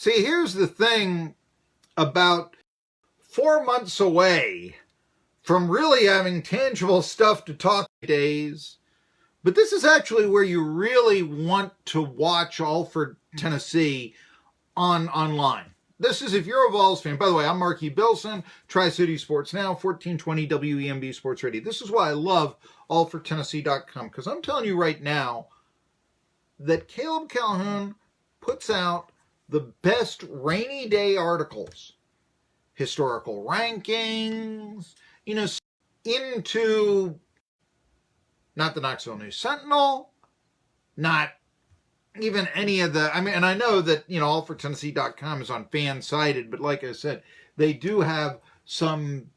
See, here's the thing about 4 months away from really having tangible stuff to talk days. But this is actually where you really want to watch Alford, Tennessee online. This is if you're a Vols fan. By the way, I'm Marky Billson, Tri-City Sports Now, 1420 WEMB Sports Radio. This is why I love allfortennessee.com, because I'm telling you right now that Caleb Calhoun puts out the best rainy day articles, historical rankings, into not the Knoxville News Sentinel, not even any of the, and I know that, allfortennessee.com is on fan-sided, but like I said, they do have some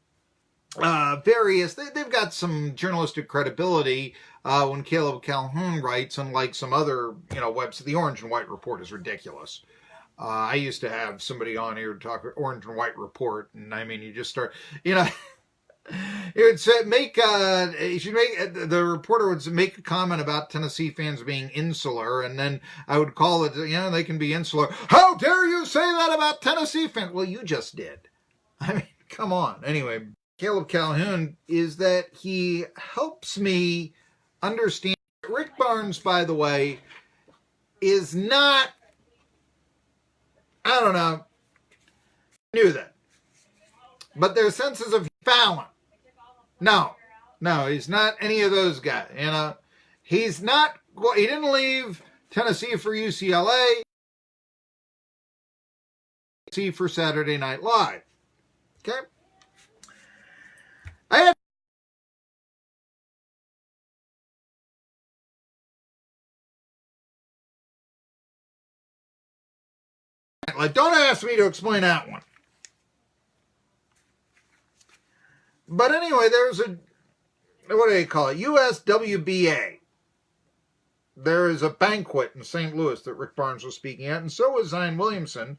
various, they've got some journalistic credibility when Caleb Calhoun writes, unlike some other, websites. The Orange and White Report is ridiculous. I used to have somebody on here to talk Orange and White Report, and you just start, it would say, the reporter would make a comment about Tennessee fans being insular, and then I would call it, they can be insular. How dare you say that about Tennessee fans? Well, you just did. Come on. Anyway, Caleb Calhoun is that he helps me understand. Rick Barnes, by the way, is not, I don't know, knew that. But their senses of Fallon. No, he's not any of those guys. He's not, he didn't leave Tennessee for UCLA, for Saturday Night Live. Okay? Don't ask me to explain that one. But anyway, there's what do they call it? USWBA. There is a banquet in St. Louis that Rick Barnes was speaking at, and so was Zion Williamson,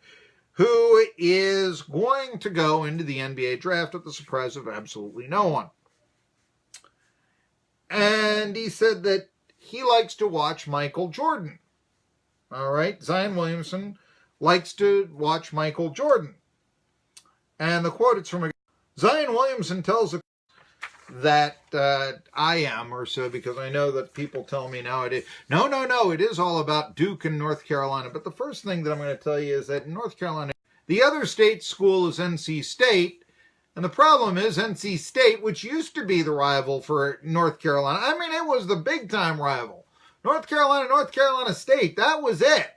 who is going to go into the NBA draft at the surprise of absolutely no one. And he said that he likes to watch Michael Jordan. All right, Zion Williamson likes to watch Michael Jordan. And the quote, it's from Zion Williamson tells that I am, or so, because I know that people tell me nowadays, no, it is all about Duke and North Carolina. But the first thing that I'm going to tell you is that in North Carolina, the other state school is NC State. And the problem is NC State, which used to be the rival for North Carolina. It was the big-time rival. North Carolina State, that was it.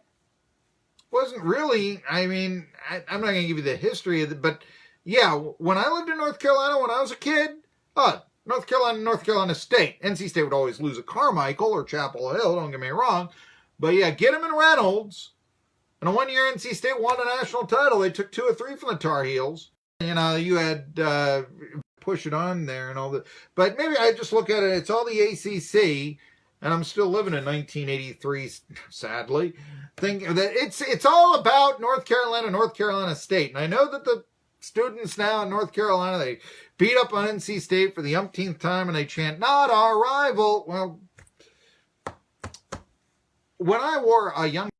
Wasn't really, I'm not going to give you the history of it, but yeah, when I lived in North Carolina when I was a kid, North Carolina State. NC State would always lose at Carmichael or Chapel Hill, don't get me wrong. But yeah, get them in Reynolds. And one year NC State won a national title. They took 2 or 3 from the Tar Heels. You had push it on there and all that. But maybe I just look at it, it's all the ACC, and I'm still living in 1983, sadly, thinking that it's all about North Carolina State. And I know that the students now in North Carolina, they beat up on NC State for the umpteenth time, and they chant, not our rival. Well, when I wore a young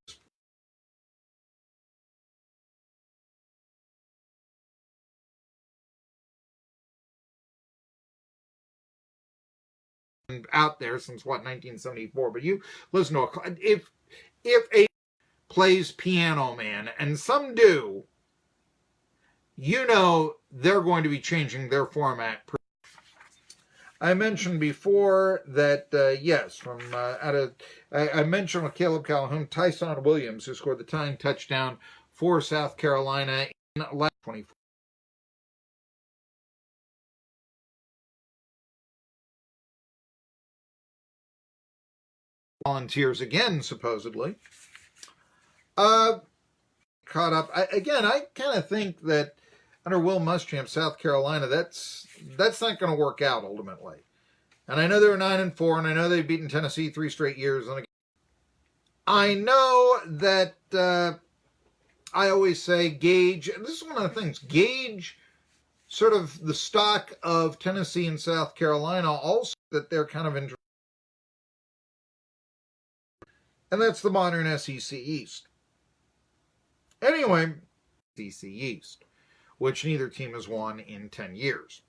out there since, 1974, but you listen to if a plays Piano Man, and some do, they're going to be changing their format. I mentioned before that, yes, I mentioned with Caleb Calhoun, Tyson Williams, who scored the tying touchdown for South Carolina in last 24. Volunteers again, supposedly. Caught up. I kind of think that under Will Muschamp, South Carolina, that's not going to work out ultimately. And I know they were 9-4, and I know they've beaten Tennessee 3 straight years. And I know that I always say gauge. This is one of the things. Gauge sort of the stock of Tennessee and South Carolina. Also, that they're kind of in. And that's the modern SEC East. Anyway, SEC East, which neither team has won in 10 years.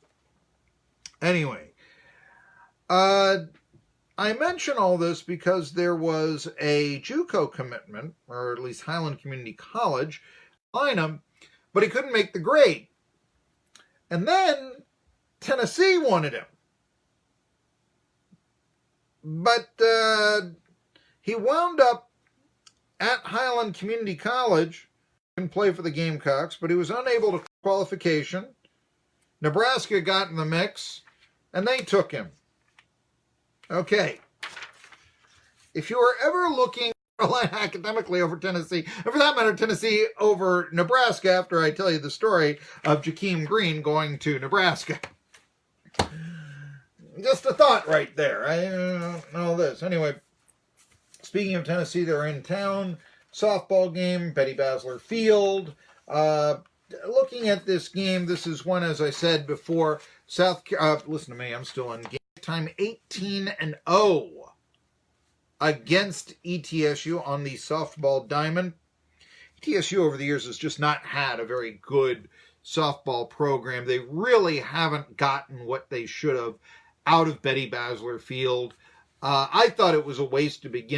Anyway, I mention all this because there was a JUCO commitment, or at least Highland Community College, Lynham, but he couldn't make the grade. And then Tennessee wanted him. But he wound up at Highland Community College and play for the Gamecocks, but he was unable to qualification. Nebraska got in the mix, and they took him. Okay. If you are ever looking academically over Tennessee, and for that matter, Tennessee over Nebraska, after I tell you the story of Jakeem Green going to Nebraska. Just a thought right there. I don't know this. Anyway, speaking of Tennessee, they're in town. Softball game, Betty Basler Field. Looking at this game, this is one, as I said before, listen to me, I'm still in game time, 18-0 against ETSU on the softball diamond. ETSU over the years has just not had a very good softball program. They really haven't gotten what they should have out of Betty Basler Field. I thought it was a waste to build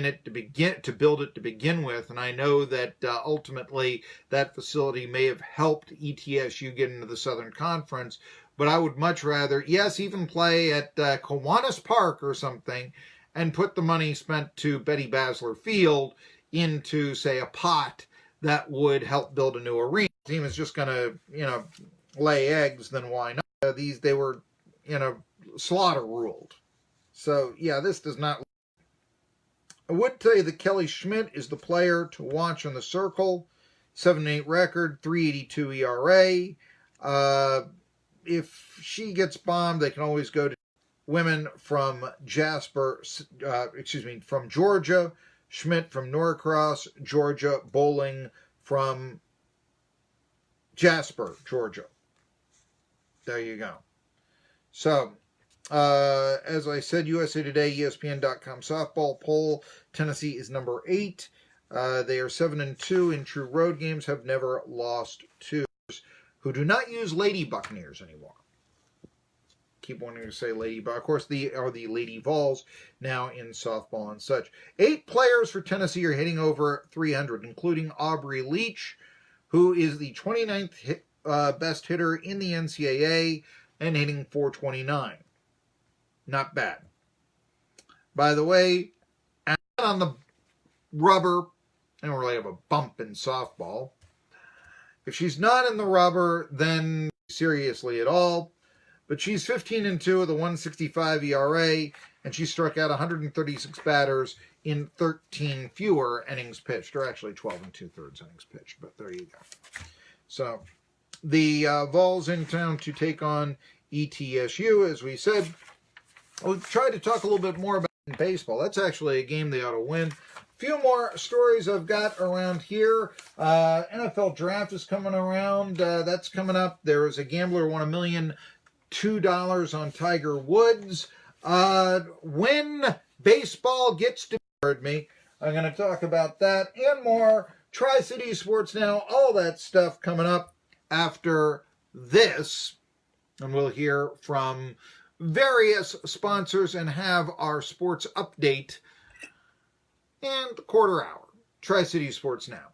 it to begin with, and I know that ultimately that facility may have helped ETSU get into the Southern Conference, but I would much rather, yes, even play at Kiwanis Park or something, and put the money spent to Betty Basler Field into, say, a pot that would help build a new arena. The team is just going to, lay eggs, then why not? They were, slaughter ruled. So, yeah, this does not... I would tell you that Kelly Schmidt is the player to watch on the circle. 7-8 record, 3.82 ERA. If she gets bombed, they can always go to women from from Georgia. Schmidt from Norcross, Georgia. Bowling from Jasper, Georgia. There you go. So... as I said, USA Today, ESPN.com softball poll, Tennessee is number 8. They are 7-2 in true road games, have never lost to, who do not use Lady Buccaneers anymore. Keep wanting to say Lady, but of course the Lady Vols now in softball and such. 8 players for Tennessee are hitting over 300, including Aubrey Leach, who is the 29th best hitter in the NCAA and hitting 429. Not bad. By the way, on the rubber, I don't really have a bump in softball. If she's not in the rubber, then seriously at all. But she's 15-2 with a 1.65 ERA, and she struck out 136 batters in 13 fewer innings pitched, or actually 12 2/3 innings pitched. But there you go. So the Vols in town to take on ETSU, as we said. We'll try to talk a little bit more about baseball. That's actually a game they ought to win. A few more stories I've got around here. NFL draft is coming around. That's coming up. There is a gambler who won $1,002,000 on Tiger Woods. When baseball gets to me, I'm going to talk about that and more. Tri-City Sports Now, all that stuff coming up after this. And we'll hear from various sponsors and have our sports update and the quarter hour. Tri-City Sports Now.